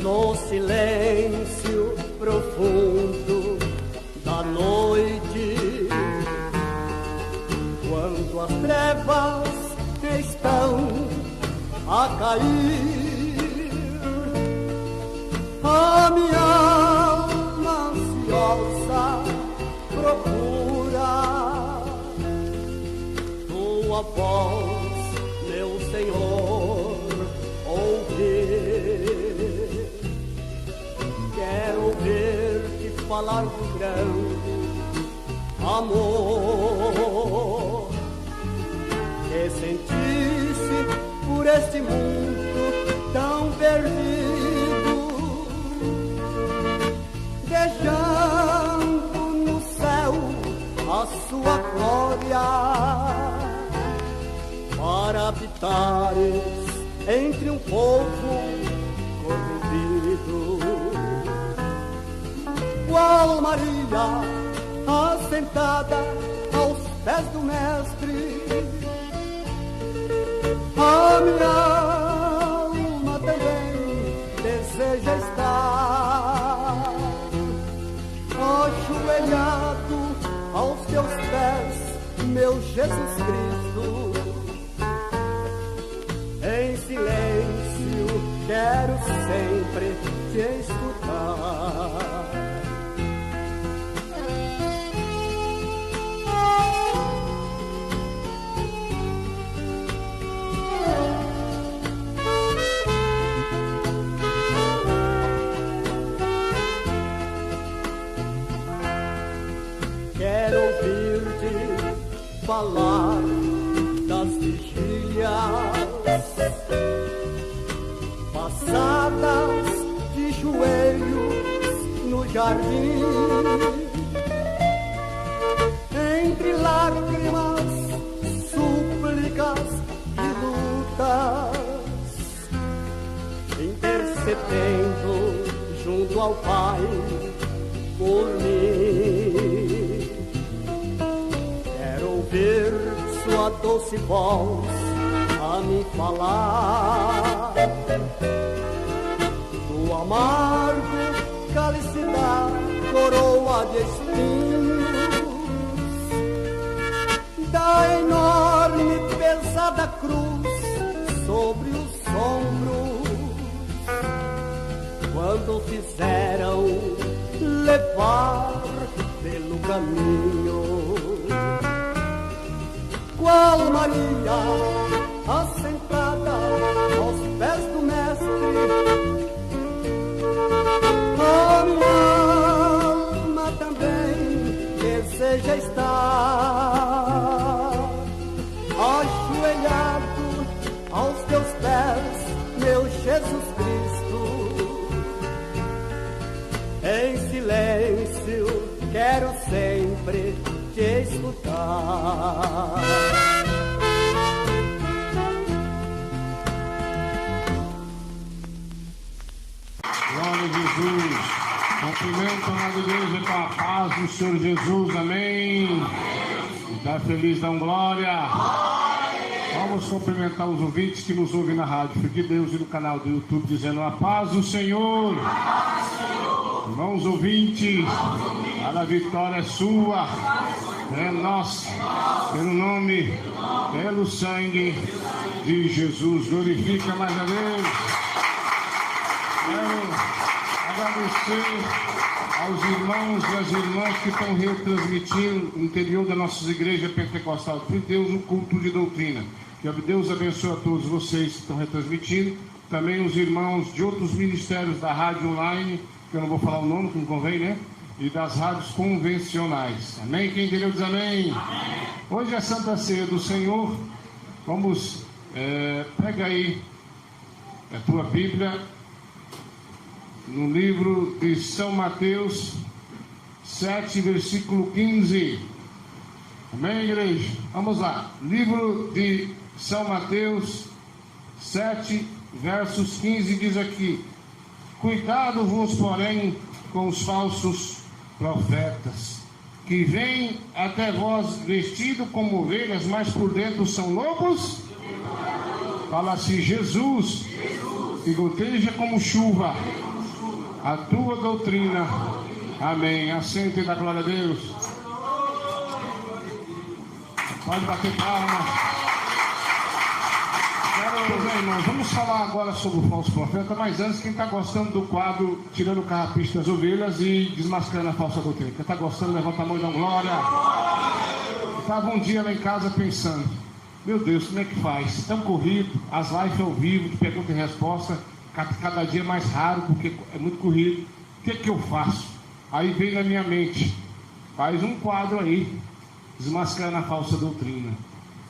no silêncio profundo da noite, quando as trevas estão a cair, a minha alma ansiosa procura tua voz, meu Senhor, ouvir. Quero ouvir-te falar do grande amor que sentisse por este mundo tão perdido, deixando no céu a sua glória, para habitares entre um povo corrompido. Qual Maria assentada aos pés do Mestre, a minha alma também deseja estar ajoelhado aos teus pés, meu Jesus Cristo. Em silêncio quero sempre te escutar. Quero ouvir-te falar das vigílias passadas de joelhos no jardim, entre lágrimas, súplicas e lutas, intercedendo junto ao Pai por mim. Quero ouvir sua doce voz a me falar do amargo cálice da coroa de espinhos, da enorme pesada cruz sobre os ombros, quando fizeram levar pelo caminho. Qual Maria assentada aos pés do Mestre, a minha alma também deseja estar ajoelhado aos teus pés, meu Jesus Cristo. Em silêncio quero sempre te escutar. Glória a Jesus. Cumprimento a igreja com a paz do Senhor Jesus. Amém. Está feliz, dão glória. Vamos cumprimentar os ouvintes que nos ouvem na rádio Filho de Deus e no canal do YouTube, dizendo a paz do Senhor. Irmãos ouvintes, a vitória é sua, é nossa, pelo nome, pelo sangue de Jesus. Glorifica mais a Deus. Quero agradecer aos irmãos e às irmãs que estão retransmitindo no interior das nossas igrejas pentecostais de Deus o culto de doutrina. Que Deus abençoe a todos vocês que estão retransmitindo. Também os irmãos de outros ministérios da rádio online, que eu não vou falar o nome, que não convém, né? E das rádios convencionais. Amém? Quem entendeu diz amém. Amém. Hoje é Santa Ceia do Senhor. Vamos, pega aí a tua Bíblia no livro de São Mateus 7, versículo 15. Amém, igreja? Vamos lá. Livro de São Mateus 7, versos 15 diz aqui: cuidado-vos, porém, com os falsos profetas, que vêm até vós vestidos como ovelhas, mas por dentro são lobos. Fala assim: Jesus, que goteja como chuva a tua doutrina. Amém. Assente e dá glória a Deus. Pode bater palmas. Irmãos, vamos falar agora sobre o falso profeta, mas antes, quem está gostando do quadro Tirando o Carrapicho das Ovelhas e Desmascarando a Falsa Doutrina? Quem está gostando, levanta a mão e dá glória. Estava um dia lá em casa pensando, meu Deus, como é que faz? Tão corrido, as lives ao vivo, de pergunta e resposta, cada dia mais raro, porque é muito corrido. O que é que eu faço? Aí veio na minha mente, faz um quadro aí, Desmascarando a Falsa Doutrina.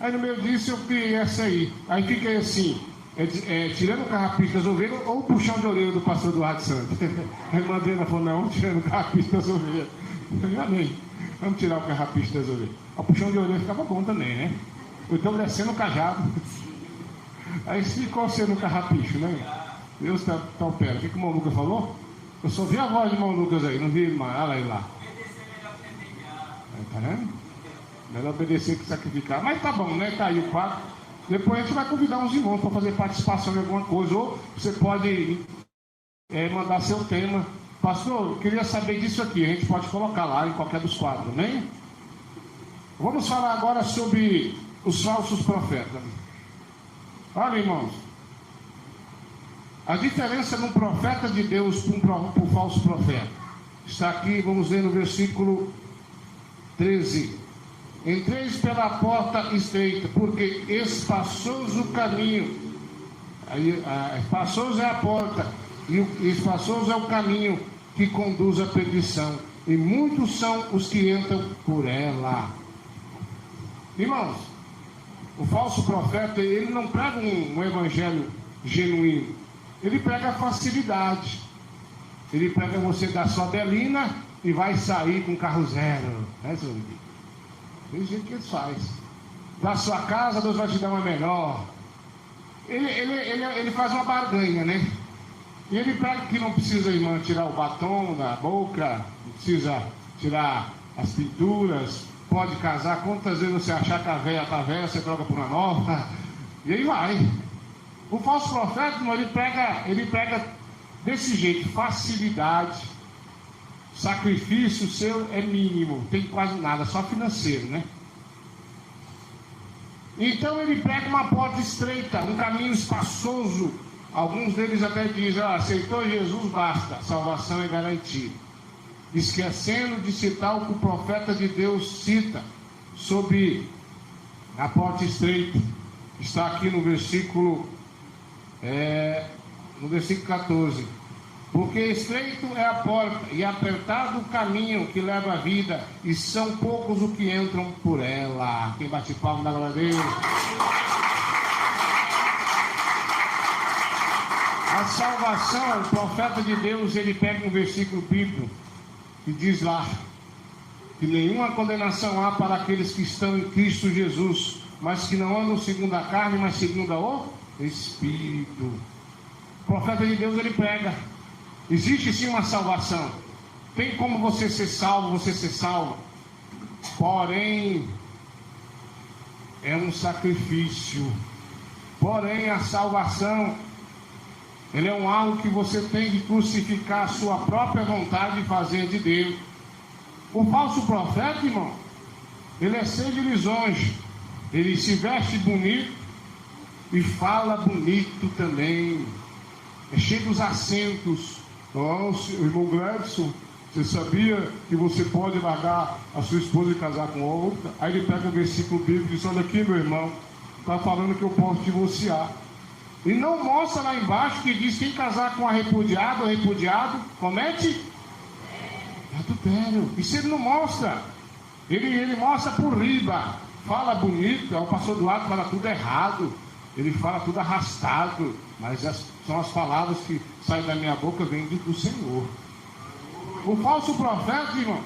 Aí no meio disso eu criei essa aí. Aí fica assim, tirando o carrapicho das ovelhas ou o puxão de orelha do pastor Eduardo Santos. A irmã Adriana falou, não, tirando o carrapicho das ovelhas. Amém. Vamos tirar o carrapicho das ovelhas. O puxão de orelha ficava bom também, né? Ou então descendo o cajado. Aí ficou sendo o carrapicho, né? Deus está opera. O que o irmão Lucas falou? Eu só vi a voz do irmão Lucas aí, não vi ele mais. Olha lá. Tá vendo? Melhor obedecer que sacrificar. Mas tá bom, né? Tá aí o quadro. Depois a gente vai convidar uns irmãos para fazer participação em alguma coisa. Ou você pode mandar seu tema. Pastor, eu queria saber disso aqui. A gente pode colocar lá em qualquer dos quadros, né? Vamos falar agora sobre os falsos profetas. Olha, irmãos. A diferença de um profeta de Deus para um falso profeta está aqui, vamos ver no versículo 13. Entreis pela porta estreita, porque espaçoso o caminho, espaçoso é a porta, e espaçoso é o caminho que conduz à perdição, e muitos são os que entram por ela. Irmãos, o falso profeta, ele não prega um evangelho genuíno, ele prega a facilidade, ele prega você dar sua belina e vai sair com carro zero, né, senhor? Tem jeito que ele faz. Da sua casa, Deus vai te dar uma melhor. Ele faz uma barganha, né? E ele prega que não precisa, irmã, tirar o batom da boca, não precisa tirar as pinturas, pode casar. Quantas vezes você achar que a velha está velha, você troca por uma nova. E aí vai. O falso profeta, irmão, ele prega desse jeito, facilidade. Sacrifício seu é mínimo, tem quase nada, só financeiro, né? Então ele prega uma porta estreita, um caminho espaçoso. Alguns deles até dizem, aceitou Jesus, basta, salvação é garantida. Esquecendo de citar o que o profeta de Deus cita sobre a porta estreita. Está aqui no versículo 14. Porque estreito é a porta e apertado o caminho que leva à vida, e são poucos os que entram por ela. Quem bate palma, dá glória a Deus. A salvação, o profeta de Deus, ele pega um versículo bíblico e diz lá que nenhuma condenação há para aqueles que estão em Cristo Jesus, mas que não andam segundo a carne, mas segundo o Espírito. O profeta de Deus, ele prega. Existe sim uma salvação. Tem como você ser salvo, porém é um sacrifício. Porém a salvação, ele é algo que você tem que crucificar a sua própria vontade e fazer de Deus. O falso profeta, irmão, ele é cheio de lisonje, ele se veste bonito e fala bonito também, é cheio dos acentos. Nossa, irmão Gladson, você sabia que você pode largar a sua esposa e casar com outra? Aí ele pega um versículo bíblico e diz, olha aqui, meu irmão, está falando que eu posso divorciar. E não mostra lá embaixo que diz que quem casar com a repudiada ou repudiado comete adultério. Isso ele não mostra. Ele mostra por riba. Fala bonito, o pastor Eduardo fala tudo errado. Ele fala tudo arrastado. Mas são as palavras que saem da minha boca, vêm do Senhor. O falso profeta, irmão,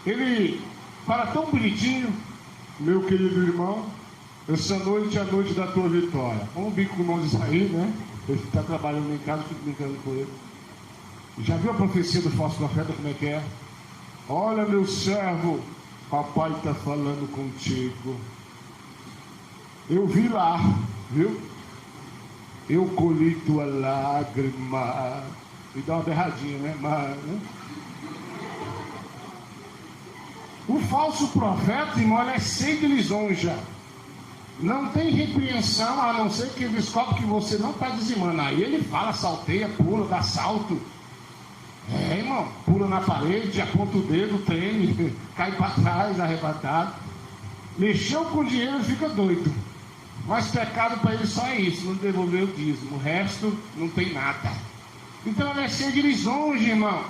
ele fala tão bonitinho, meu querido irmão, essa noite é a noite da tua vitória. Vamos vir com o irmão Isaí, né? Ele está trabalhando em casa, fico brincando com ele. Já viu a profecia do falso profeta, como é que é? Olha, meu servo, papai está falando contigo. Eu vi lá, viu? Eu colhi tua lágrima. E dá uma berradinha, né? Mas, né? O falso profeta, irmão, ele é cheio de lisonja. Não tem repreensão, a não ser que ele descobre que você não está dizimando. Aí ele fala, salteia, pula, dá salto. Irmão, pula na parede, aponta o dedo, treme, cai para trás, arrebatado. Mexeu com dinheiro e fica doido. Mas pecado para ele só é isso, não devolver o dízimo. O resto não tem nada. Então ele é cheio de lisonja, irmão.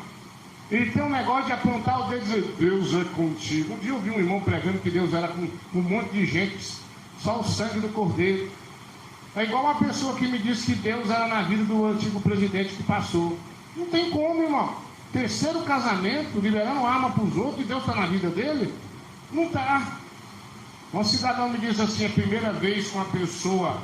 Ele tem um negócio de apontar o dedo e dizer, Deus é contigo. Um dia eu vi um irmão pregando que Deus era com um monte de gente, só o sangue do cordeiro. É igual uma pessoa que me disse que Deus era na vida do antigo presidente que passou. Não tem como, irmão. Terceiro casamento, liberando arma para os outros e Deus está na vida dele? Não está. Um cidadão me disse assim, a primeira vez que uma pessoa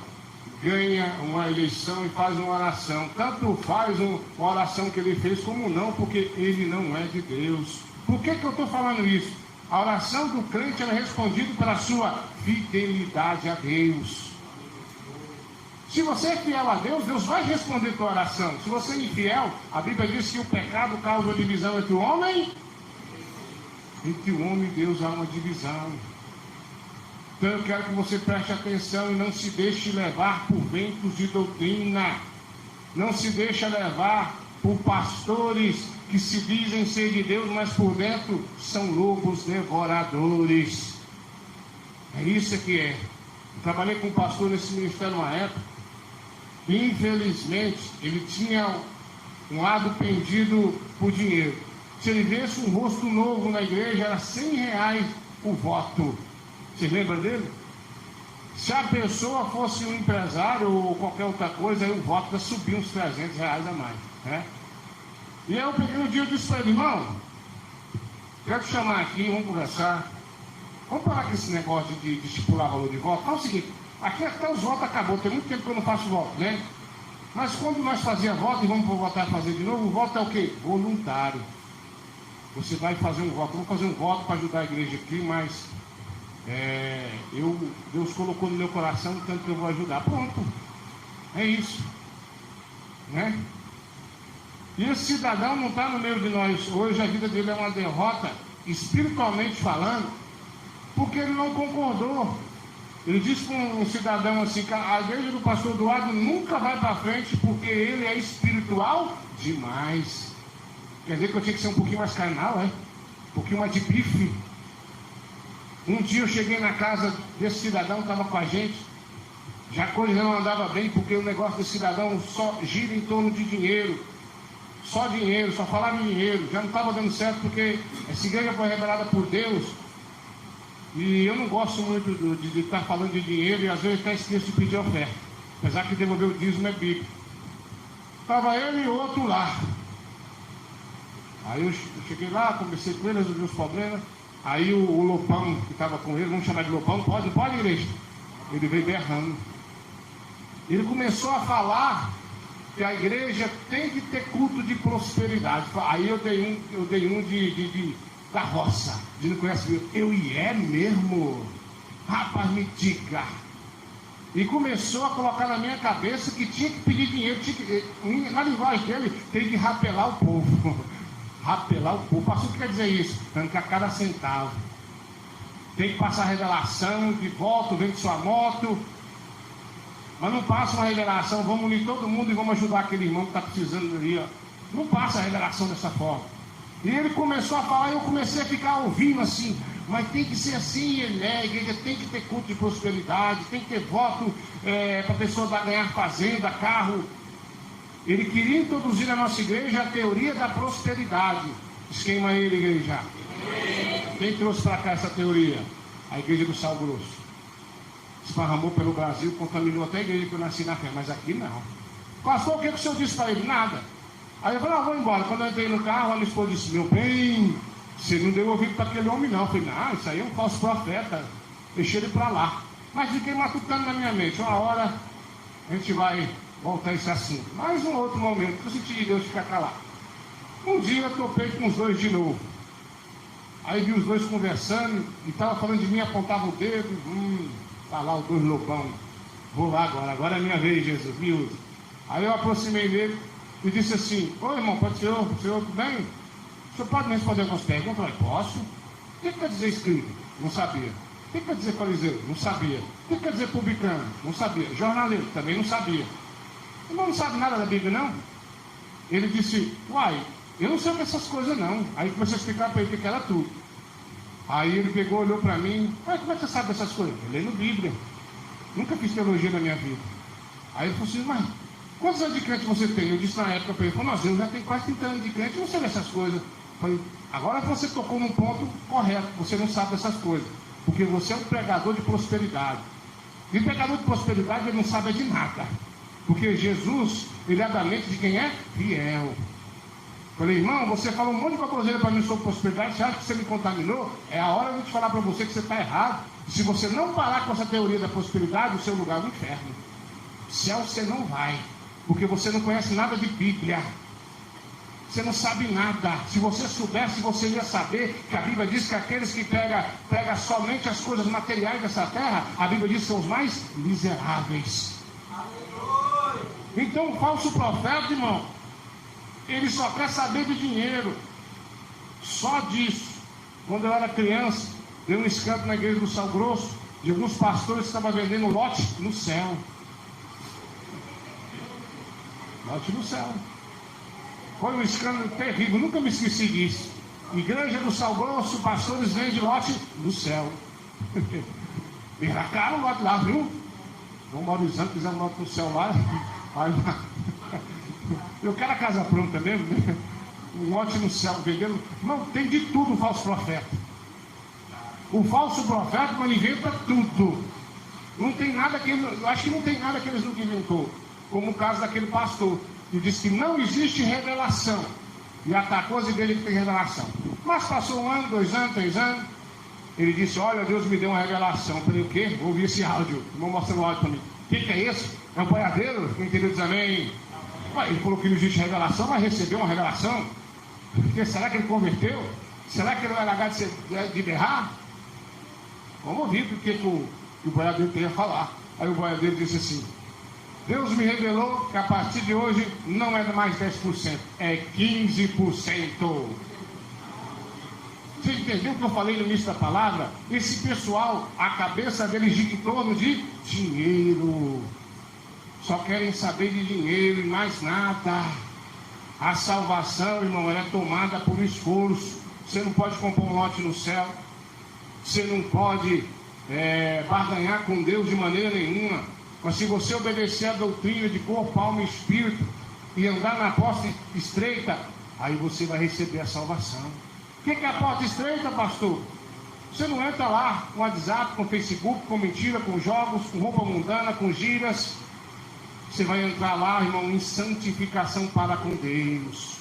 ganha uma eleição e faz uma oração, tanto faz uma oração que ele fez como não, porque ele não é de Deus. Por que eu estou falando isso? A oração do crente é respondida pela sua fidelidade a Deus. Se você é fiel a Deus, Deus vai responder a tua oração. Se você é infiel, a Bíblia diz que o pecado causa divisão entre o homem. Entre o homem e Deus há uma divisão. Então eu quero que você preste atenção e não se deixe levar por ventos de doutrina. Não se deixe levar por pastores que se dizem ser de Deus, mas por dentro são lobos devoradores. É isso que é. Eu trabalhei com um pastor nesse ministério uma época. Infelizmente, ele tinha um lado pendido por dinheiro. Se ele visse um rosto novo na igreja, era R$100 o voto. Você lembra dele? Se a pessoa fosse um empresário ou qualquer outra coisa, aí o voto ia subir uns R$300 a mais. Né? E aí eu peguei um dia e disse para ele, irmão, quero te chamar aqui, vamos conversar. Vamos parar com esse negócio de estipular valor de voto. Fala o seguinte, aqui até os votos acabou, tem muito tempo que eu não faço voto, né? Mas quando nós fazíamos voto e vamos voltar a fazer de novo, o voto é o quê? Voluntário. Você vai fazer um voto, vamos fazer um voto para ajudar a igreja aqui, mas Deus colocou no meu coração tanto que eu vou ajudar. Pronto. É isso. Né? E esse cidadão não está no meio de nós hoje, a vida dele é uma derrota, espiritualmente falando, porque ele não concordou. Ele disse para um cidadão assim, que a igreja do pastor Eduardo nunca vai para frente porque ele é espiritual demais. Quer dizer que eu tinha que ser um pouquinho mais carnal, Um pouquinho mais de bife. Um dia eu cheguei na casa desse cidadão, estava com a gente, já a coisa não andava bem, porque o negócio desse cidadão só gira em torno de dinheiro. Só dinheiro, só falava em dinheiro. Já não estava dando certo porque essa igreja foi revelada por Deus. E eu não gosto muito de estar falando de dinheiro e às vezes até esqueço de pedir oferta. Apesar que devolver o dízimo é bíblico. Estava ele e o outro lá. Aí eu cheguei lá, conversei com ele, resolvi os problemas. Aí o Lopão, que estava com ele, vamos chamar de Lopão, pode igreja? Ele veio berrando. Ele começou a falar que a igreja tem que ter culto de prosperidade. Aí eu dei um da roça, de não conhece eu e é mesmo? Rapaz, me diga. E começou a colocar na minha cabeça que tinha que pedir dinheiro, na linguagem dele, tem que rapelar o povo. Rapelar o povo. Pastor, o que quer dizer isso? Arrancar cada centavo. Tem que passar a revelação, de volta, vem com sua moto. Mas não passa uma revelação, vamos unir todo mundo e vamos ajudar aquele irmão que está precisando ali. Não passa a revelação dessa forma. E ele começou a falar e eu comecei a ficar ouvindo assim. Mas tem que ser assim, a igreja tem que ter culto de prosperidade, tem que ter voto para a pessoa ganhar fazenda, carro. Ele queria introduzir na nossa igreja a teoria da prosperidade. Esquema ele, igreja. Quem trouxe para cá essa teoria? A igreja do Sal Grosso. Esparramou pelo Brasil, contaminou até a igreja que eu nasci na fé, mas aqui não. Pastor, o que o senhor disse para ele? Nada. Aí eu falei, vou embora. Quando eu entrei no carro, a minha esposa disse, meu bem, você não deu ouvido para aquele homem não. Eu falei, não, isso aí é um falso profeta. Deixei ele para lá. Mas fiquei matutando na minha mente, uma hora a gente vai voltar esse assunto. Mais um outro momento, que eu senti de Deus ficar calado. Um dia eu topei com os dois de novo. Aí vi os dois conversando, e estava falando de mim, apontava o dedo, tá lá os dois lobão. Vou lá agora é minha vez, Jesus, me usa. Aí eu aproximei dele, e disse assim: ô irmão, pode ser o senhor tudo bem? O senhor pode me responder algumas perguntas? Eu falei: posso. O que quer dizer escriba? Não sabia. O que quer dizer fariseu? Não sabia. O que quer dizer publicano? Não sabia. Jornaleiro? Também não sabia. O irmão não sabe nada da Bíblia, não? Ele disse: uai, eu não sei o que é essas coisas, não. Aí comecei a explicar para ele o que era tudo. Aí ele pegou, olhou para mim: uai, como é que você sabe dessas coisas? Eu leio Bíblia. Nunca fiz teologia na minha vida. Aí ele falou assim: mas quantos anos de crente você tem? Eu disse na época para ele: nossa, eu já tenho quase 30 anos de crente, eu não sei dessas coisas. Eu falei: agora você tocou num ponto correto, você não sabe dessas coisas. Porque você é um pregador de prosperidade. E pregador de prosperidade ele não sabe de nada. Porque Jesus, ele é da mente de quem é fiel. Falei: irmão, você falou um monte de baboseira para mim sobre prosperidade, você acha que você me contaminou? É a hora de eu te falar para você que você está errado. E se você não parar com essa teoria da prosperidade, o seu lugar é o inferno. Céu você não vai, porque você não conhece nada de Bíblia. Você não sabe nada. Se você soubesse, você ia saber que a Bíblia diz que aqueles que pegam somente as coisas materiais dessa terra, a Bíblia diz que são os mais miseráveis. Então o falso profeta, irmão, ele só quer saber de dinheiro. Só disso. Quando eu era criança, deu um escândalo na igreja do Sal Grosso, de alguns pastores que estavam vendendo lote no céu. Lote no céu. Foi um escândalo terrível, nunca me esqueci disso. Igreja do Sal Grosso, pastores vendem lote no céu. Era caro o lote lá, viu? Vamos Maurizano, fizemos lote no céu lá. Aí, eu quero a casa pronta mesmo, né? Um lote no céu vendendo. Não, tem de tudo o falso profeta. O falso profeta, mas inventa tudo. Não tem nada que eu acho que não tem nada que eles nunca inventou. Como o caso daquele pastor que disse que não existe revelação e atacou as igrejas que tem revelação. Mas passou 1 ano, 2 anos, 3 anos, ele disse: olha, Deus me deu uma revelação. Eu falei: o quê? Vou ouvir esse áudio. Vou mostrar o áudio para mim. O que é isso? É um boiadeiro? Quem entendeu diz amém. Ele falou que não existe revelação, mas recebeu uma revelação. Porque será que ele converteu? Será que ele vai largar de berrar? Vamos ouvir o que o boiadeiro tem a falar. Aí o boiadeiro disse assim: Deus me revelou que a partir de hoje não é mais 10%, é 15%. Você entendeu o que eu falei no início da palavra? Esse pessoal, a cabeça deles gira em torno de dinheiro. Só querem saber de dinheiro e mais nada. A salvação, irmão, ela é tomada por esforço. Você não pode comprar um lote no céu. Você não pode barganhar com Deus de maneira nenhuma. Mas se você obedecer a doutrina de corpo, alma e espírito e andar na porta estreita, aí você vai receber a salvação. O que é a porta estreita, pastor? Você não entra lá com WhatsApp, com Facebook, com mentira, com jogos, com roupa mundana, com gírias. Você vai entrar lá, irmão, em santificação para com Deus.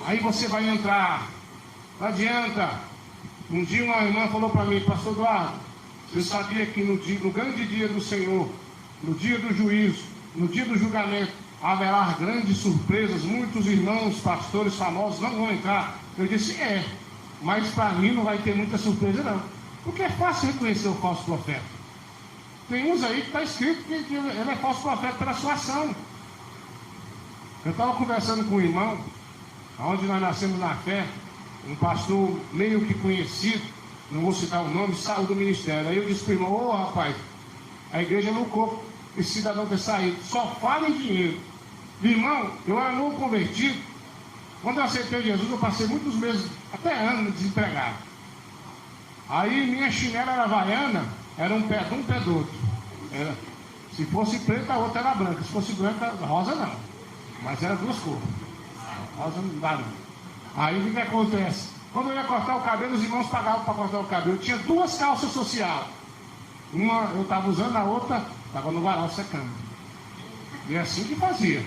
Aí você vai entrar. Não adianta. Um dia uma irmã falou para mim: pastor Eduardo, você sabia que no grande dia do Senhor, no dia do juízo, no dia do julgamento, haverá grandes surpresas? Muitos irmãos, pastores famosos não vão entrar. Eu disse: mas para mim não vai ter muita surpresa não. Porque é fácil reconhecer o falso profeta. Tem uns aí que está escrito que ele é falso profeta pela sua ação. Eu estava conversando com um irmão, onde nós nascemos na fé, um pastor meio que conhecido, não vou citar o nome, saiu do ministério. Aí eu disse para o irmão: rapaz, a igreja lucrou esse cidadão ter saído, só fala em dinheiro. Irmão, eu era novo convertido. Quando eu aceitei Jesus, eu passei muitos meses, até anos, desempregado. Aí minha chinela era havaiana, era um pé de um, pé do outro. Se fosse preta, a outra era branca. Se fosse branca, rosa não. Mas era duas cores. Rosa não dá não. Aí o que acontece? Quando eu ia cortar o cabelo, os irmãos pagavam para cortar o cabelo. Eu tinha 2 calças sociais. Uma eu estava usando, a outra estava no varal secando. E é assim que fazia.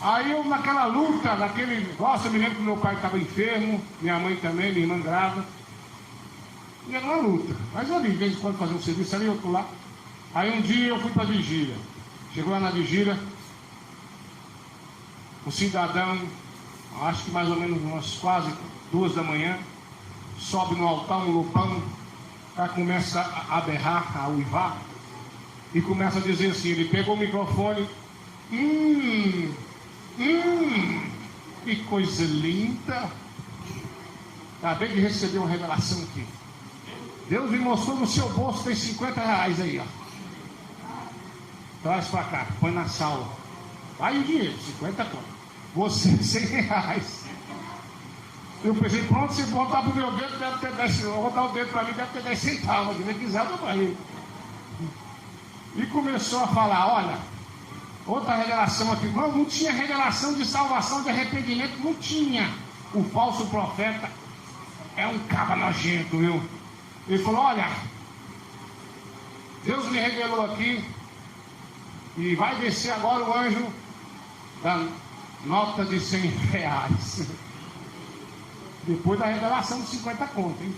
Aí eu, naquela luta, naquele negócio, eu me lembro que meu pai estava enfermo, minha mãe também, minha irmã grávida. E era uma luta. Mas eu, de vez em quando, fazer um serviço ali, outro lá. Aí um dia eu fui para a vigília. Chegou lá na vigília, o cidadão, acho que mais ou menos umas quase 2 da manhã, sobe no altar um lupão, começa a berrar, a uivar, e começa a dizer assim, ele pegou o microfone Que coisa linda. Acabei de receber uma revelação aqui. Deus me mostrou no seu bolso, tem 50 reais aí, ó. Traz pra cá, põe na sala. Vai o dinheiro, 50 conto. Você, 100 reais. Eu pensei, pronto, se botar pro meu dedo, deve ter 10. Vou botar o dedo pra mim, deve ter 10 centavos. Se quiser, eu pra ele. E começou a falar, olha, outra revelação aqui. Não tinha revelação de salvação, de arrependimento, não tinha. O falso profeta é um caba nojento, viu? Ele falou, olha, Deus me revelou aqui e vai descer agora o anjo da nota de 100 reais. Depois da revelação de 50 conto, hein?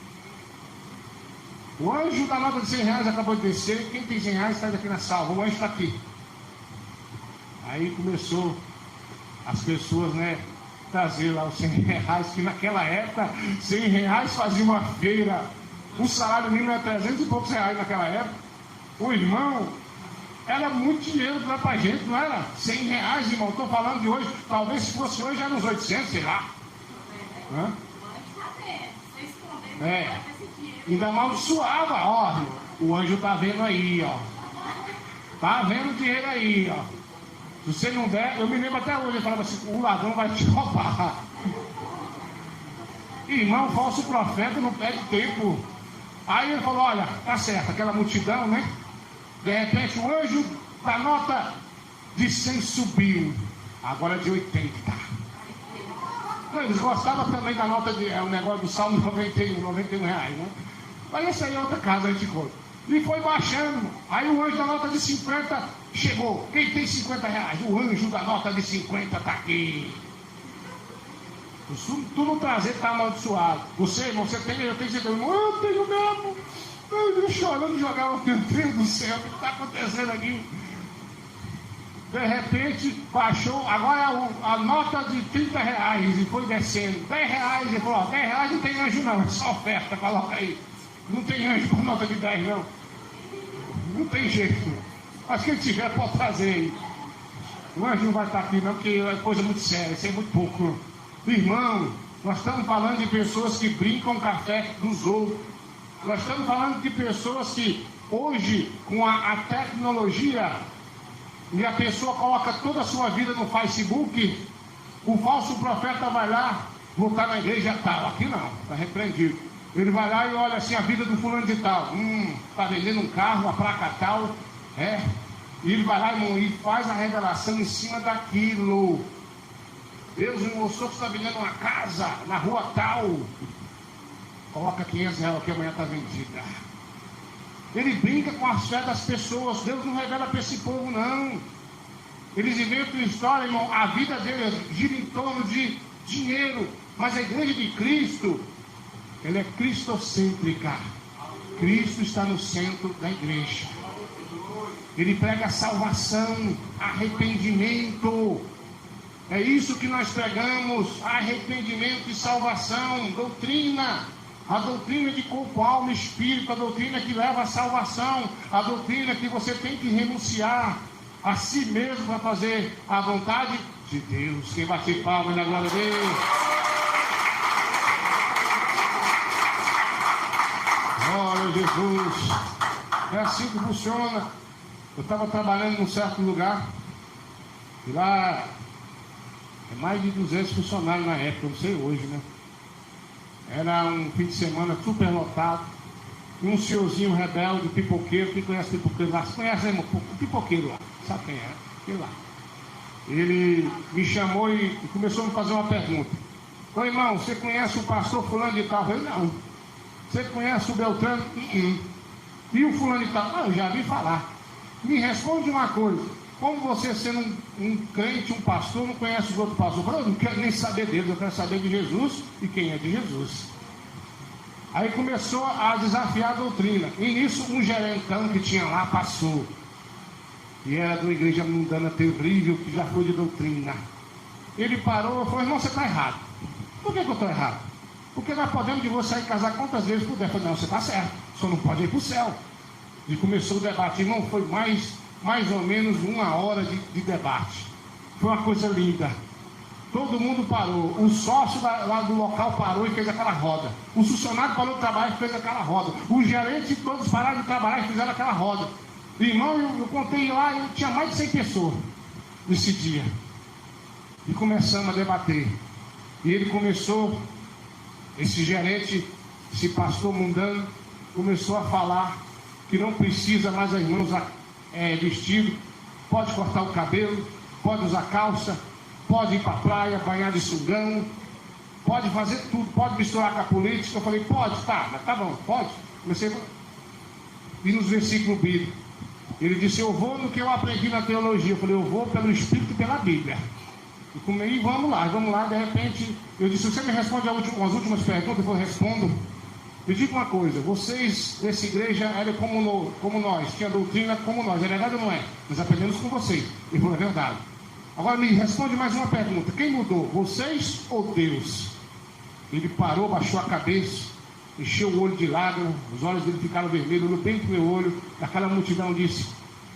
O anjo da nota de 100 reais acabou de descer. Quem tem 100 reais sai daqui na sala. O anjo está aqui. Aí começou as pessoas, né, trazer lá os 100 reais, que naquela época 100 reais fazia uma feira. O salário mínimo era 300 e poucos reais naquela época. O irmão, era muito dinheiro para a gente, não era? 100 reais, irmão. Estou falando de hoje. Talvez se fosse hoje era uns 800, sei lá. Hã? Ainda amaldiçoava, ó. O anjo está vendo aí, ó. Tá vendo o dinheiro aí, ó. Se você não der, eu me lembro até hoje, ele falava assim, o ladrão vai te roubar. Irmão, falso profeta não perde tempo. Aí ele falou, olha, tá certo, aquela multidão, né? De repente o anjo da nota de 100 subiu. Agora é de 80. Eles gostavam também da nota de o negócio do Salmo 91 reais, né? Mas essa aí é outra casa, a gente conta. E foi baixando. Aí o anjo da nota de 50 chegou. Quem tem 50 reais? O anjo da nota de 50 está aqui. Tu não trazer está amaldiçoado. Você, irmão, você tem, eu tenho certeza. Eu tenho mesmo. Eu chorando, jogava, meu Deus do céu, o que está acontecendo aqui? De repente, baixou, agora a nota de 30 reais e foi descendo. 10 reais, ele falou, 10 reais não tem anjo não, é só oferta, coloca aí. Não tem anjo com nota de 10 não. Não tem jeito. Mas quem tiver pode trazer aí. O anjo não vai estar aqui não, porque é coisa muito séria, isso é muito pouco. Irmão, nós estamos falando de pessoas que brincam com a fé dos outros. Nós estamos falando de pessoas que hoje, com a tecnologia, e a pessoa coloca toda a sua vida no Facebook, o falso profeta vai lá, vou estar na igreja tal. Aqui não, está repreendido. Ele vai lá e olha assim a vida do fulano de tal. Está vendendo um carro, uma placa tal. E ele vai lá e faz a revelação em cima daquilo. Deus me mostrou que está vendendo uma casa na rua tal. Coloca 500 reais que amanhã está vendida. Ele brinca com as fé das pessoas. Deus não revela para esse povo, não. Eles inventam história, irmão. A vida deles gira em torno de dinheiro. Mas a igreja de Cristo, ela é cristocêntrica. Cristo está no centro da igreja. Ele prega salvação, arrependimento. É isso que nós pregamos: arrependimento e salvação, doutrina. A doutrina de corpo, alma e espírito, a doutrina que leva à salvação, a doutrina que você tem que renunciar a si mesmo para fazer a vontade de Deus. Quem bate palma na glória a Deus. Glória a Jesus. É assim que funciona. Eu estava trabalhando num certo lugar, e lá é mais de 200 funcionários na época, não sei hoje, né? Era um fim de semana super lotado. E um senhorzinho rebelde, pipoqueiro. Quem conhece pipoqueiro lá? Você conhece, irmão? Pipoqueiro lá. Sabe quem é? Sei lá. Ele me chamou e começou a me fazer uma pergunta. Ô irmão, você conhece o pastor fulano de tal? Eu falei, não. Você conhece o Beltrano? E o fulano de tal? Não, eu já vi falar. Me responde uma coisa. Como você, sendo um crente, um pastor, não conhece os outros pastores? Eu falei, eu não quero nem saber deles, eu quero saber de Jesus e quem é de Jesus. Aí começou a desafiar a doutrina. E nisso, um gerentão que tinha lá passou. E era de uma igreja mundana terrível, que já foi de doutrina. Ele parou e falou, irmão, você está errado. Por que eu estou errado? Porque nós podemos divorciar e casar quantas vezes puder. Eu falei, não, você está certo, só não pode ir para o céu. E começou o debate, irmão, foi mais mais ou menos 1 hora de debate. Foi uma coisa linda. Todo mundo parou. O sócio lá do local parou e fez aquela roda. O funcionário parou de trabalhar e fez aquela roda. Os gerentes todos pararam de trabalhar e fizeram aquela roda. Irmão, eu contei lá, eu tinha mais de 100 pessoas nesse dia. E começamos a debater. E ele começou, esse gerente, esse pastor mundano, começou a falar que não precisa mais a irmã usar vestido, pode cortar o cabelo, pode usar calça, pode ir para a praia, banhar de sugão, pode fazer tudo, pode misturar com a política. Eu falei, pode, tá, mas tá bom, pode. Comecei a ir nos versículos bíblicos. Ele disse, eu vou no que eu aprendi na teologia. Eu falei, eu vou pelo Espírito e pela Bíblia. E vamos lá, de repente, eu disse, você me responde as últimas perguntas? Eu falei, respondo. Me diga uma coisa, vocês dessa igreja eram como nós, tinha doutrina como nós, é verdade ou não é? Nós aprendemos com vocês. Ele falou, é verdade. Agora me responde mais uma pergunta, quem mudou, vocês ou Deus? Ele parou, baixou a cabeça, encheu o olho de lágrimas, os olhos dele ficaram vermelhos, olhou bem pro meu olho, aquela multidão disse,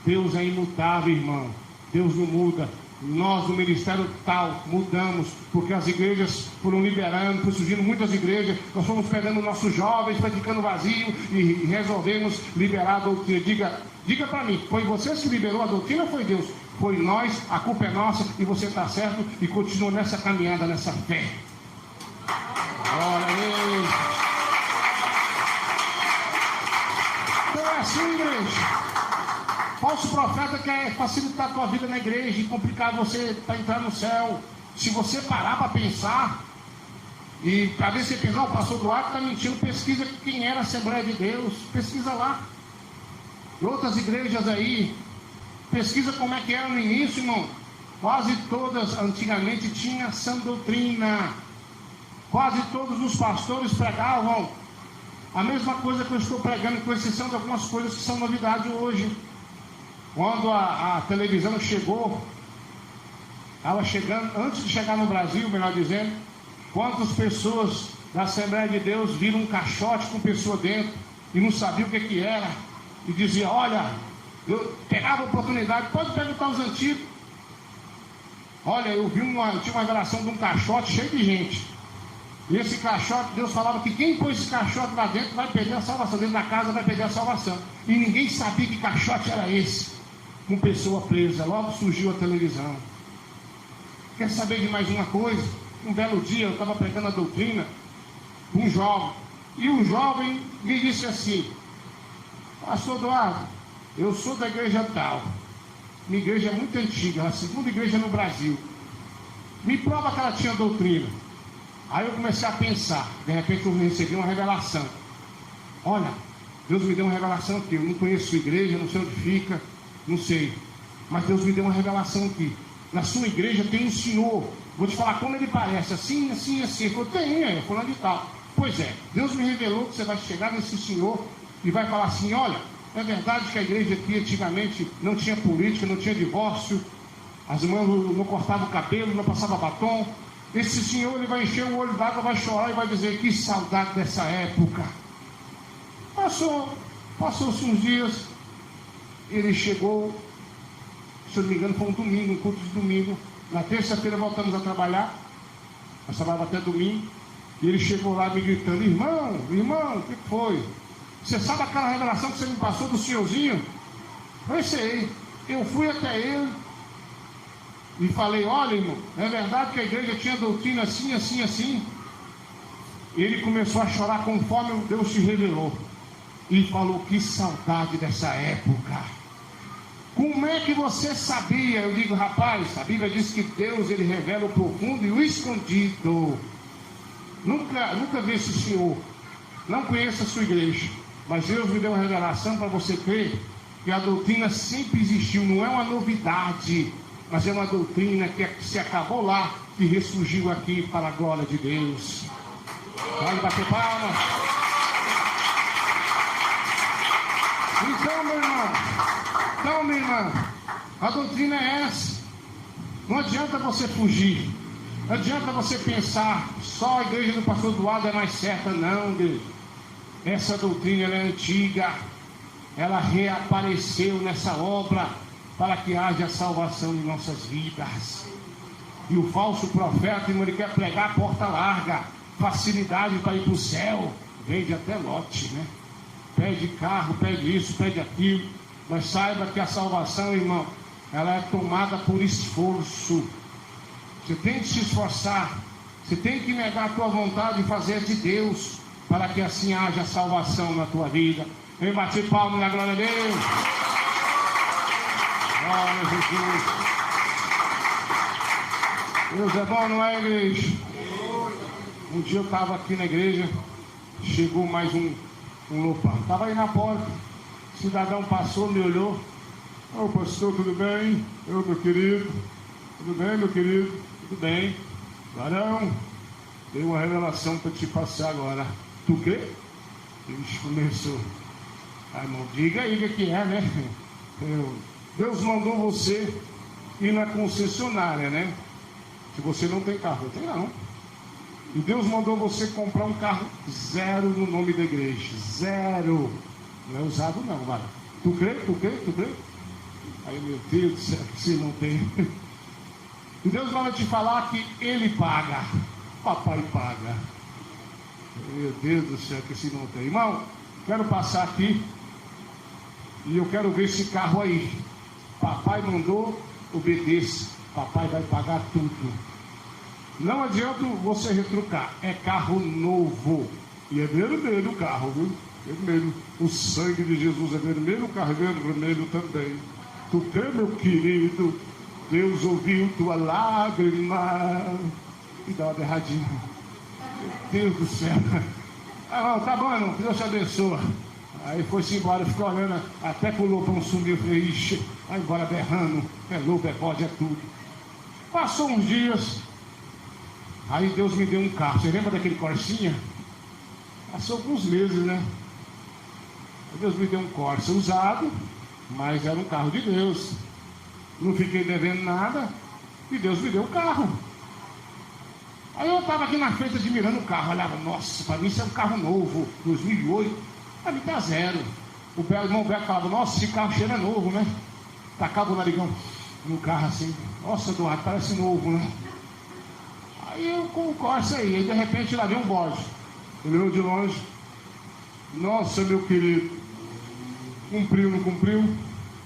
Deus é imutável, irmão, Deus não muda. Nós, no ministério tal, mudamos, porque as igrejas foram liberando, foram surgindo muitas igrejas, nós fomos pegando nossos jovens, praticando vazio e resolvemos liberar a doutrina. Diga para mim, foi vocês que liberou a doutrina ou foi Deus? Foi nós, a culpa é nossa e você está certo e continua nessa caminhada, nessa fé. Glória a Deus. Então é assim, igreja. Falso profeta quer facilitar a tua vida na igreja e complicar você para entrar no céu. Se você parar para pensar, e para ver se você pensar, o pastor Duarte está mentindo, pesquisa quem era a Assembleia de Deus, pesquisa lá. E outras igrejas aí, pesquisa como é que era no início, irmão. Quase todas antigamente tinham sã doutrina. Quase todos os pastores pregavam a mesma coisa que eu estou pregando, com exceção de algumas coisas que são novidade hoje. Quando a televisão chegou, estava chegando, antes de chegar no Brasil, melhor dizendo, quantas pessoas da Assembleia de Deus viram um caixote com pessoa dentro e não sabiam o que era, e dizia, olha, eu pegava a oportunidade, pode perguntar aos antigos, olha, eu tinha uma revelação de um caixote cheio de gente, e esse caixote, Deus falava que quem pôs esse caixote lá dentro vai perder a salvação, dentro da casa vai perder a salvação, e ninguém sabia que caixote era esse, com pessoa presa. Logo surgiu a televisão. Quer saber de mais uma coisa? Um belo dia eu estava pregando a doutrina, um jovem, e o jovem me disse assim, pastor Eduardo, eu sou da igreja tal, minha igreja é muito antiga, a segunda igreja no Brasil, me prova que ela tinha doutrina. Aí eu comecei a pensar, de repente eu recebi uma revelação, olha, Deus me deu uma revelação aqui, eu não conheço sua igreja, não sei onde fica, não sei, mas Deus me deu uma revelação aqui. Na sua igreja tem um senhor, vou te falar como ele parece, assim, assim, assim. Eu falei, falando de tal. Pois é, Deus me revelou que você vai chegar nesse senhor e vai falar assim, olha, é verdade que a igreja aqui antigamente não tinha política, não tinha divórcio, as irmãs não cortavam o cabelo, não passavam batom. Esse senhor, ele vai encher o olho d'água, vai chorar e vai dizer, que saudade dessa época. Passou-se uns dias, ele chegou, se eu não me engano foi um domingo, um culto de domingo. Na terça-feira voltamos a trabalhar, nós trabalhávamos até domingo, e ele chegou lá me gritando, irmão, o que foi? Você sabe aquela revelação que você me passou do senhorzinho? Eu sei, eu fui até ele e falei, olha irmão, é verdade que a igreja tinha doutrina assim, assim, assim? E ele começou a chorar conforme Deus se revelou. E falou, que saudade dessa época. Como é que você sabia? Eu digo, rapaz, a Bíblia diz que Deus, ele revela o profundo e o escondido. Nunca vi esse senhor, não conheço a sua igreja, mas Deus me deu uma revelação para você crer que a doutrina sempre existiu, não é uma novidade, mas é uma doutrina que se acabou lá e ressurgiu aqui para a glória de Deus. Pode bater palmas. Então, meu irmão, a doutrina é essa. Não adianta você fugir. Não adianta você pensar, só a igreja do pastor Eduardo é mais certa. Não, Deus. Essa doutrina ela é antiga. Ela reapareceu nessa obra para que haja salvação em nossas vidas. E o falso profeta, irmão, ele quer pregar a porta larga, facilidade para ir para o céu. Vende até lote, né? Pede carro, pede isso, pede aquilo. Mas saiba que a salvação, irmão, ela é tomada por esforço. Você tem que se esforçar. Você tem que negar a tua vontade e fazer de Deus, para que assim haja salvação na tua vida. Vem bater palma na glória a Deus. Glória a Jesus. Deus é bom, não é, igreja? Um dia eu estava aqui na igreja, chegou mais um lopão. Estava aí na porta, o cidadão passou, me olhou. Ô pastor, tudo bem? Eu, meu querido. Tudo bem, meu querido? Tudo bem. Varão, tem uma revelação para te passar agora. Tu crê? Ele começou. Ah, irmão, diga aí o que é, né? Deus mandou você ir na concessionária, né? Se você não tem carro, eu tenho não. E Deus mandou você comprar um carro zero no nome da igreja. Zero. Não é usado não, varão. Tu crê? Tu crê? Tu crê? Aí, meu Deus do céu, que você não tem. E Deus vai te falar que Ele paga. Papai paga. Meu Deus do céu, que se não tem. Irmão, quero passar aqui e eu quero ver esse carro aí. Papai mandou, obedeça. Papai vai pagar tudo. Não adianta você retrucar. É carro novo. E é vermelho o carro, viu? Vermelho. O sangue de Jesus é vermelho, o carro é vermelho também. Tu crê, meu querido? Deus ouviu tua lágrima. E dá uma berradinha. Meu Deus do céu. Ah, tá bom, irmão. Deus te abençoe. Aí foi-se embora, ficou olhando até que o lobão sumiu. Eu falei, ixi, vai embora berrando. É lobo, é bode, é tudo. Passou uns dias. Aí Deus me deu um carro. Você lembra daquele Corsinha? Passou alguns meses, né? Aí Deus me deu um Corsa usado, mas era um carro de Deus. Não fiquei devendo nada. E Deus me deu o carro. Aí eu estava aqui na frente admirando o carro. Olhava, nossa, para mim isso é um carro novo, 2008. Para mim tá zero. O irmão Beto falava, nossa, esse carro cheira novo, né? Tacava o narigão no carro assim. Nossa, Eduardo, parece novo, né? Aí eu com o Corsa aí de repente lá veio um bode. Ele veio de longe. Nossa, meu querido. Cumpriu, não cumpriu?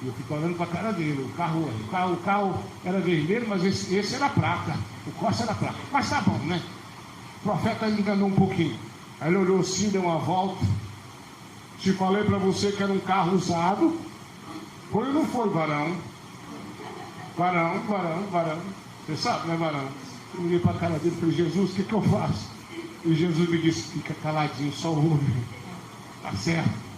E eu fico olhando para a cara dele. O carro era vermelho, mas esse era prata. O Corsa era prata. Mas tá bom, né? O profeta enganou um pouquinho. Aí ele olhou assim, deu uma volta. Te falei para você que era um carro usado. Foi ou não foi, varão? Varão. Você sabe, né, varão? Eu olhei para a cara dele e falei, Jesus, o que eu faço? E Jesus me disse, fica caladinho, só ouve. Tá certo?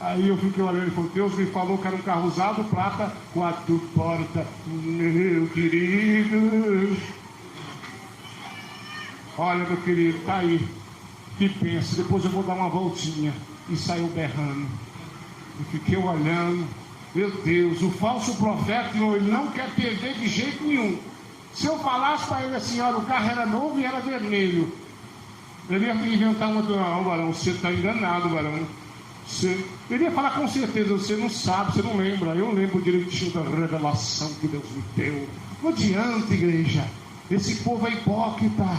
Aí eu fiquei olhando e falei, Deus me falou que era um carro usado, prata, 4 portas. Meu querido. Olha, meu querido, tá aí. Que pensa, depois eu vou dar uma voltinha. E saiu berrando. E fiquei olhando. Meu Deus, o falso profeta, ele não quer perder de jeito nenhum. Se eu falasse para ele assim, olha, o carro era novo e era vermelho, ele ia inventar uma, não, varão, você está enganado, varão. Ele ia falar com certeza, você não sabe, você não lembra. Eu lembro direitinho da revelação que Deus me deu. Não adianta, igreja. Esse povo é hipócrita.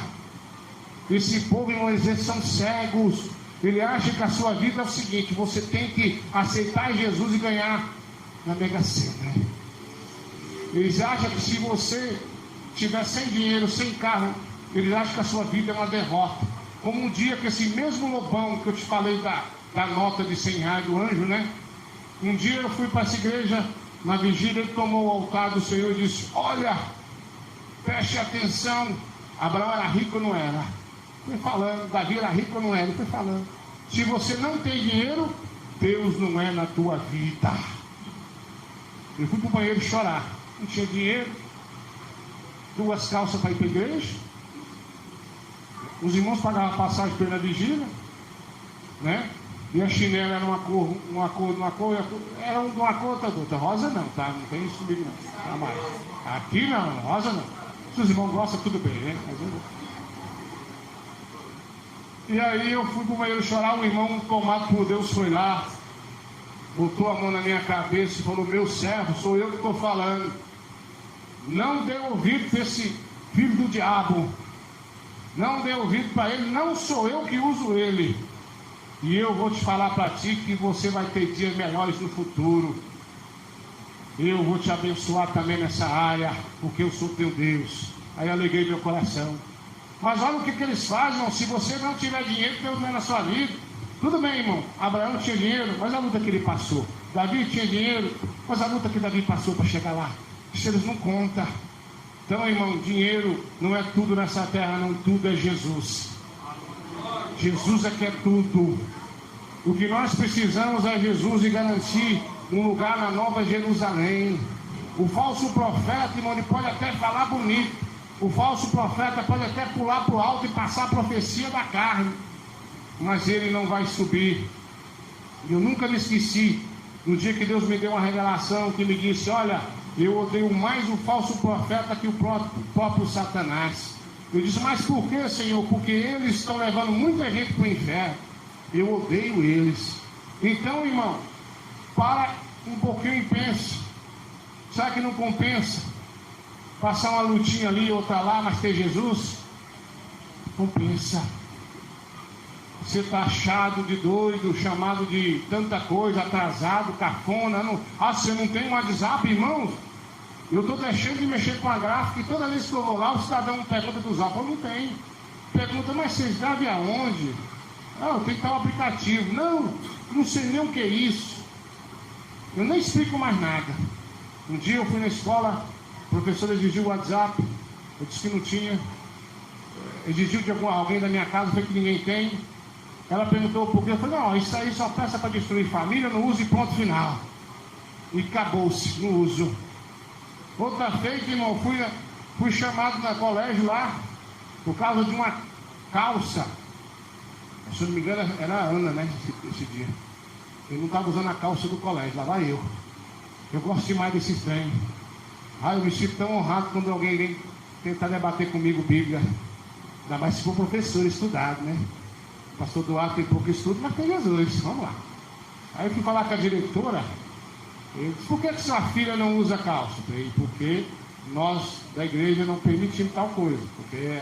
Esse povo, eles são cegos. Ele acha que a sua vida é o seguinte, você tem que aceitar Jesus e ganhar na Mega Sena. Eles acham que se você tiver sem dinheiro, sem carro, eles acham que a sua vida é uma derrota. Como um dia que esse mesmo lobão que eu te falei da nota de 100 reais do anjo, né? Um dia eu fui para essa igreja, na vigília, ele tomou o altar do Senhor e disse, olha, preste atenção, Abraão era rico ou não era? Fui falando, Davi era rico ou não era? Fui falando. Se você não tem dinheiro, Deus não é na tua vida. Eu fui para o banheiro chorar. Não tinha dinheiro. 2 calças para ir para a igreja. Os irmãos pagavam passagem pela vigília, né? E a chinela era uma cor, era de uma cor outra. Rosa não, tá? Não tem isso comigo não. Tá mais. Aqui não, rosa não. Se os irmãos gostam, tudo bem, né? E aí eu fui pro banheiro chorar, um irmão tomado por Deus foi lá. botou a mão na minha cabeça e falou: meu servo, sou eu que estou falando. Não dê ouvido para esse filho do diabo. Não dê ouvido para ele, não sou eu que uso ele. E eu vou te falar para ti que você vai ter dias melhores no futuro. Eu vou te abençoar também nessa área, porque eu sou teu Deus. Aí eu alegrei meu coração. Mas olha o que eles fazem, irmão. Se você não tiver dinheiro, Deus não é na sua vida. Tudo bem, irmão. Abraão não tinha dinheiro, mas a luta que ele passou. Davi tinha dinheiro, mas a luta que Davi passou para chegar lá. Isso eles não contam. Então, irmão, dinheiro não é tudo nessa terra, não. Tudo é Jesus. Jesus é que é tudo. O que nós precisamos é Jesus e garantir um lugar na Nova Jerusalém. O falso profeta, irmão, ele pode até falar bonito. O falso profeta pode até pular para o alto e passar a profecia da carne. Mas ele não vai subir. Eu nunca me esqueci no dia que Deus me deu uma revelação que me disse: olha, eu odeio mais o falso profeta que o próprio Satanás. Eu disse: mas por que, Senhor? Porque eles estão levando muita gente para o inferno. Eu odeio eles. Então, irmão, para um pouquinho e pense. Será que não compensa passar uma lutinha ali, outra lá, mas ter Jesus? Compensa. Você está achado de doido, chamado de tanta coisa, atrasado, cafona. Você não tem um WhatsApp, irmãos? Eu estou deixando de mexer com a gráfica e toda vez que eu vou lá, o cidadão me pergunta do Zap. Eu não tenho. Pergunta: mas vocês gravem aonde? Eu tenho que estar no aplicativo. Não sei nem o que é isso. Eu nem explico mais nada. Um dia eu fui na escola, o professor exigiu o WhatsApp. Eu disse que não tinha. Exigiu de alguém da minha casa, foi que ninguém tem. Ela perguntou por quê. Eu falei: não, isso aí só peça para destruir família, não use, ponto final. E acabou-se, não uso. Outra feita, irmão, fui chamado no colégio lá, por causa de uma calça. Se eu não me engano, era a Ana, né, esse dia. Eu não estava usando a calça do colégio, lá vai eu. Eu gosto demais desses trem. Eu me sinto tão honrado quando alguém vem tentar debater comigo Bíblia. Ainda mais se for professor estudado, né? O pastor Duarte tem pouco estudo, mas tem Jesus. Vamos lá. Aí eu fui falar com a diretora. Eu disse: por que sua filha não usa calça? Eu falei: porque nós da igreja não permitimos tal coisa. Porque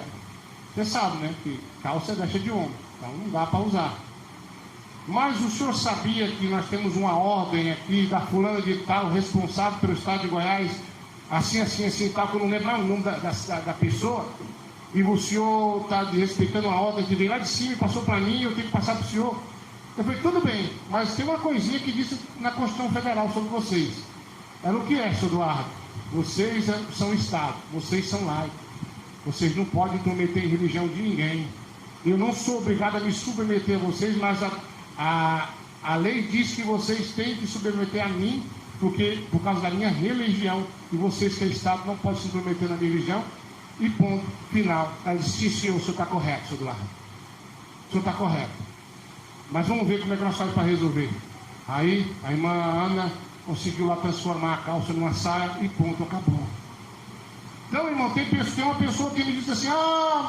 você sabe, né? Que calça deixa de homem. Então não dá para usar. Mas o senhor sabia que nós temos uma ordem aqui da fulana de tal, responsável pelo estado de Goiás, assim, tal, que eu não lembro o nome da pessoa, e o senhor está respeitando uma ordem que veio lá de cima e passou para mim, e eu tenho que passar para o senhor. Eu falei: tudo bem, mas tem uma coisinha que disse na Constituição Federal sobre vocês. Era o que é, senhor Eduardo? Vocês são Estado, vocês são laicos, vocês não podem intrometer em religião de ninguém. Eu não sou obrigado a me submeter a vocês, mas a lei diz que vocês têm que submeter a mim, porque por causa da minha religião, e vocês que é Estado não podem se submeter na minha religião, e ponto, final. Ela disse: sim, senhor, o senhor está correto, senhor Eduardo. O senhor está correto. Mas vamos ver como é que nós fazemos para resolver. Aí a irmã Ana conseguiu lá transformar a calça numa saia e ponto, acabou. Então, irmão, tem uma pessoa que me disse assim: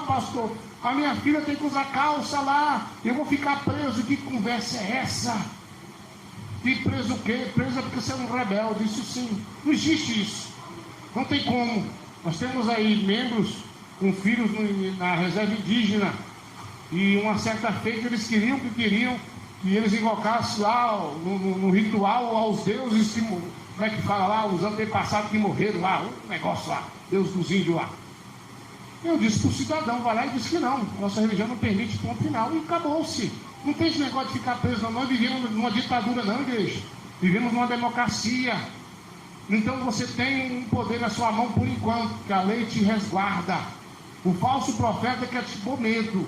pastor, a minha filha tem que usar calça lá, eu vou ficar preso. Que conversa é essa? Que preso o quê? Preso é porque você é um rebelde. Isso sim, não existe isso. Não tem como. Nós temos aí membros com filhos na reserva indígena, e uma certa feita eles queriam que eles invocassem lá no ritual aos deuses, como é que fala lá, os antepassados que morreram lá, um negócio lá, Deus dos índios lá. Eu disse para o cidadão, vai lá e disse que não, nossa religião não permite, ponto final, e acabou-se. Não tem esse negócio de ficar preso, não. Nós vivemos numa ditadura, não, igreja. Vivemos numa democracia. Então você tem um poder na sua mão por enquanto, que a lei te resguarda. O falso profeta quer te pôr medo,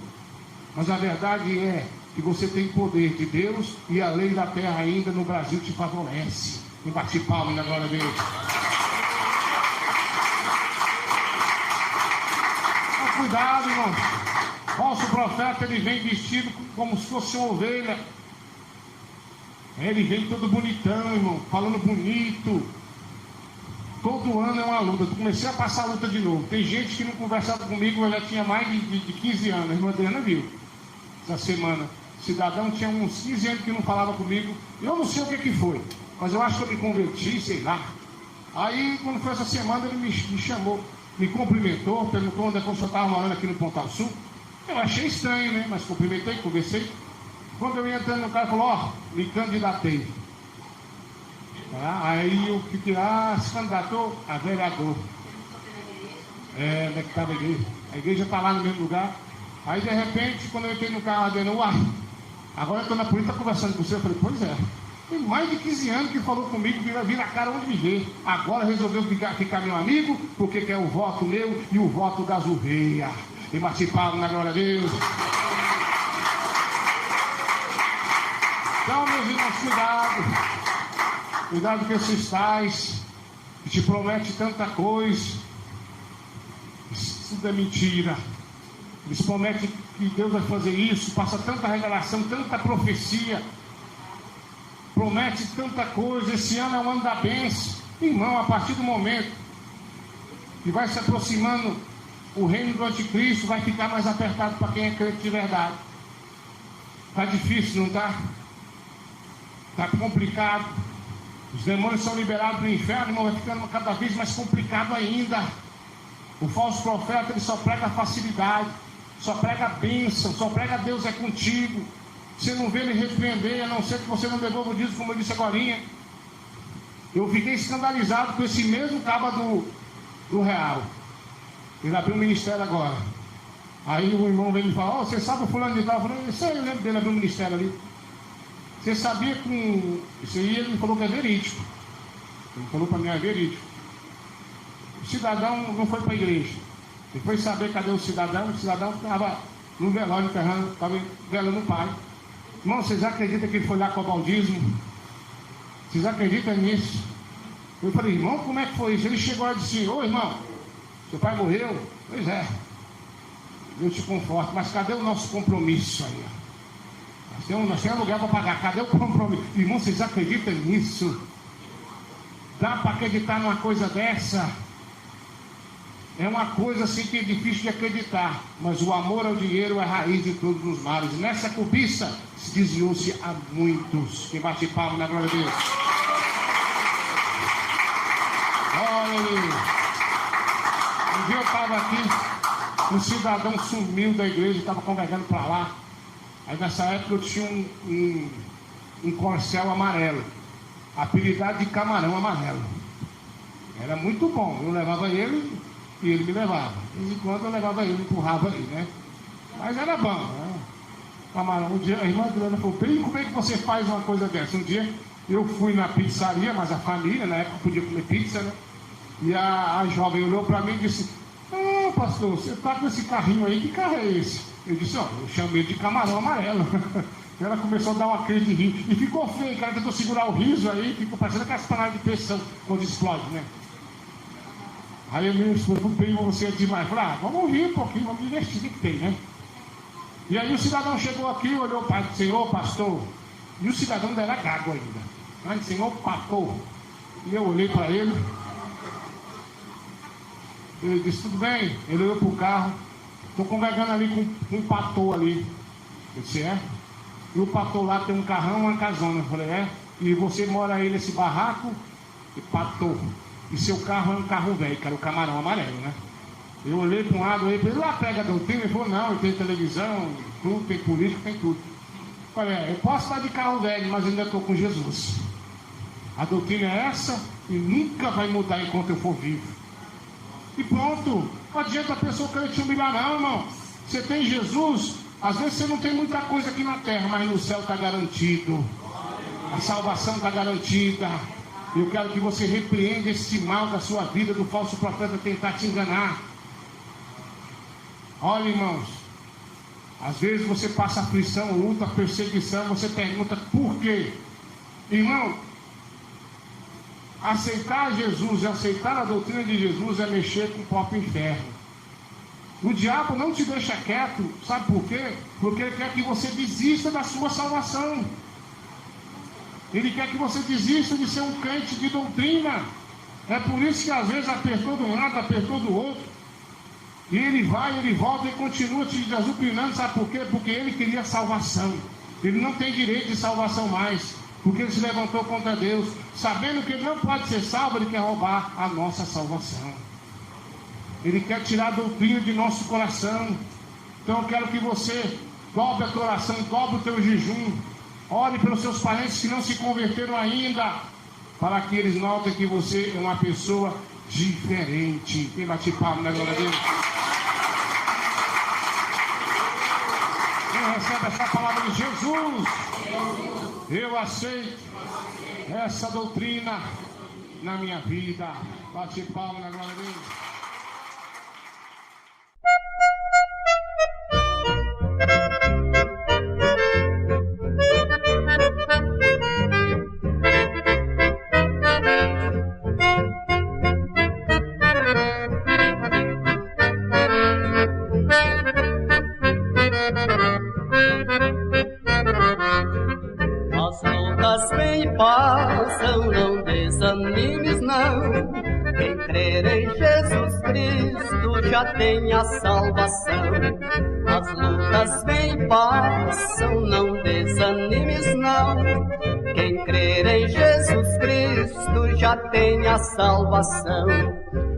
mas a verdade é que você tem poder de Deus, e a lei da terra ainda no Brasil te favorece. E bate palma na glória a Deus. Cuidado, irmão. Falso profeta, ele vem vestido como se fosse uma ovelha. Ele vem todo bonitão, irmão, falando bonito. Todo ano é uma luta. Eu comecei a passar a luta de novo. Tem gente que não conversava comigo, eu já tinha mais de 15 anos. A irmã Adriana viu essa semana. cidadão tinha uns 15 anos que não falava comigo. Eu não sei o que foi, mas eu acho que eu me converti, sei lá. Aí, quando foi essa semana, ele me chamou, me cumprimentou, perguntou onde é que eu estava morando aqui no Pontal Sul. Eu achei estranho, né? Mas cumprimentei, conversei. Quando eu ia entrando no carro, ele falou, me candidatei. Aí eu fiquei, se candidatou a vereador. Onde é que estava a igreja? A igreja está lá no mesmo lugar. Aí, de repente, quando eu entrei no carro, dizendo, agora eu estou na polícia conversando com você. Eu falei, pois é. Tem mais de 15 anos que falou comigo, vira a cara onde me vê. Agora resolveu ficar meu amigo, porque quer o voto meu e o voto das ovelhas. E participaram na glória a Deus. Então, meus irmãos, cuidado. Cuidado com esses tais que te prometem tanta coisa. Isso tudo é mentira. Eles prometem que Deus vai fazer isso, passa tanta revelação, tanta profecia. Promete tanta coisa. Esse ano é o ano da bênção. Irmão, a partir do momento que vai se aproximando o reino do anticristo, vai ficar mais apertado para quem é crente de verdade. Está difícil, não está? Está complicado. Os demônios são liberados do inferno, irmão, vai ficando cada vez mais complicado ainda. O falso profeta, ele só prega facilidade, só prega bênção, só prega Deus é contigo. Você não vê ele repreender, a não ser que você não devolva o dízimo, como eu disse agorinha. Eu fiquei escandalizado com esse mesmo caba do Real. Ele abriu um ministério agora. Aí o irmão veio me falar, você sabe o fulano de tal? Eu falei, isso aí, eu lembro dele abrir um ministério ali. Você sabia que isso aí ele me falou que é verídico. Ele falou para mim, é verídico. O cidadão não foi para a igreja. Ele foi saber cadê o cidadão estava no velório enterrando, estava velando o pai. Irmão, vocês acreditam que ele foi lá cobrar o dízimo? Vocês acreditam nisso? Eu falei, irmão, como é que foi isso? Ele chegou e disse, irmão, seu pai morreu? Pois é. Eu te conforto, mas cadê o nosso compromisso aí? Nós temos lugar para pagar, cadê o compromisso? Irmão, vocês acreditam nisso? Dá para acreditar numa coisa dessa? É uma coisa assim que é difícil de acreditar, mas o amor ao dinheiro é a raiz de todos os males. Nessa cobiça se desviou-se a muitos. Quem bate palma na glória de Deus. Olha, um dia eu estava aqui, um cidadão sumiu da igreja, estava congregando para lá. Aí nessa época eu tinha um corcel amarelo, apelidado de camarão amarelo. Era muito bom, eu levava ele e ele me levava. De vez em quando eu levava ele, empurrava ele, né? Mas era bom, né? Camarão. Um dia a irmã Adriana falou, como é que você faz uma coisa dessa? Um dia eu fui na pizzaria, mas a família, na época podia comer pizza, né? E a jovem olhou para mim e disse, pastor, você tá com esse carrinho aí, que carro é esse? Eu disse, eu chamei de camarão amarelo. Ela começou a dar uma crise de rir. E ficou feio, o cara tentou segurar o riso aí, ficou parecendo aquelas panelas de pressão quando explode, né? Aí eu me preocupei com você demais. Falei, vamos rir um pouquinho, vamos investir o que tem, né? E aí o cidadão chegou aqui, olhou para o senhor, pastor. E o cidadão ainda era gago ainda. Aí, senhor, pastor. E eu olhei para ele. Ele disse, tudo bem? Ele olhou para o carro. Estou congregando ali com um pastor ali. Eu disse, E o pastor lá tem um carrão, uma casona. Eu falei, E você mora aí nesse barraco? E pastor. E seu carro é um carro velho, que era o camarão amarelo, né? Eu olhei para um lado, olhei para ele, lá pega a doutrina. Ele falou, não, ele tem televisão, tudo, tem político, tem tudo. Eu falei, eu posso estar de carro velho, mas ainda estou com Jesus. A doutrina é essa e nunca vai mudar enquanto eu for vivo. E pronto, não adianta a pessoa querer te humilhar não, irmão. Você tem Jesus, às vezes você não tem muita coisa aqui na terra, mas no céu está garantido. A salvação está garantida. Eu quero que você repreenda esse mal da sua vida, do falso profeta tentar te enganar. Olha, irmãos, às vezes você passa aflição, luta, perseguição, você pergunta por quê? Irmão, aceitar Jesus e aceitar a doutrina de Jesus é mexer com o próprio inferno. O diabo não te deixa quieto, sabe por quê? Porque ele quer que você desista da sua salvação. Ele quer que você desista de ser um crente de doutrina. É por isso que às vezes apertou de um lado, apertou do outro. E ele vai, ele volta e continua te desucrinando, sabe por quê? Porque ele queria salvação. Ele não tem direito de salvação mais, porque ele se levantou contra Deus, sabendo que ele não pode ser salvo. Ele quer roubar a nossa salvação. Ele quer tirar a doutrina de nosso coração. Então eu quero que você dobre a tua oração, dobre o teu jejum, ore pelos seus parentes que não se converteram ainda, para que eles notem que você é uma pessoa diferente. Quem bate palma na glória a Deus? Quem recebe essa palavra de Jesus? Eu aceito essa doutrina na minha vida. Bate palma na glória a Deus. As lutas vêm e passam, não desanimes não. Quem crer em Jesus Cristo já tem a salvação. As lutas vêm e passam, não desanimes não. Quem crer em Jesus Cristo já tem a salvação.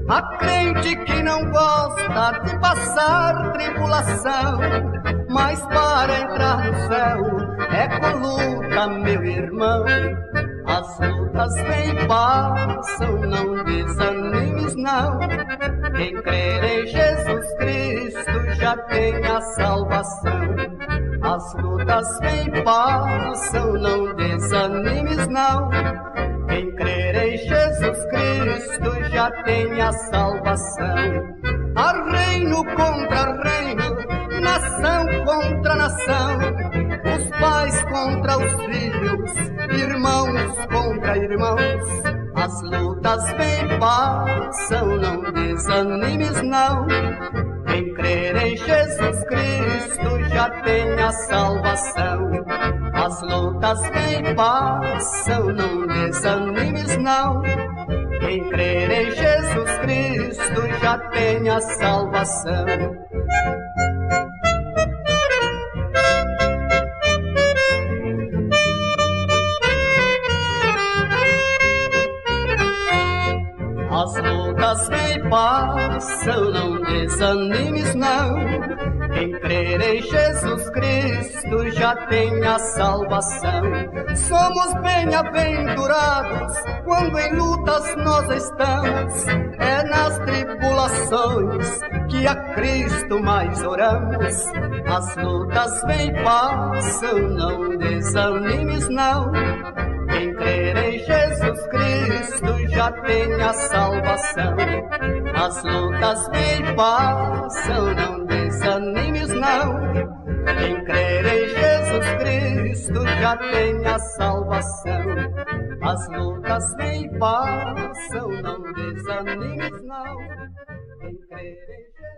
Há crente que não gosta de passar tribulação, mas para entrar no céu é com luta, meu irmão. As lutas vêm e passam, não desanimes não. Quem crer em Jesus Cristo já tem a salvação. As lutas vêm e passam, não desanimes não. Quem crer em Jesus Cristo já tem a salvação. Há reino contra reino, nação contra nação, os pais contra os filhos, irmãos contra irmãos. As lutas vêm e passam, não desanimes não. Quem crer em Jesus Cristo já tem a salvação. As lutas vêm e passam, não desanimes não. Quem crer em Jesus Cristo já tem a salvação. As lutas vêm e passam, não desanimes não. Quem crer em Jesus Cristo já tem a salvação. Somos bem-aventurados quando em lutas nós estamos. É nas tribulações que a Cristo mais oramos. As lutas vêm e passam, não desanimes não. Quem crer em Jesus Cristo já tem a salvação. As lutas vêm e passam, não desanimes não. Quem crer em Jesus Cristo já tem a salvação. As lutas vêm e passam, não desanimes não. Quem crer em Jesus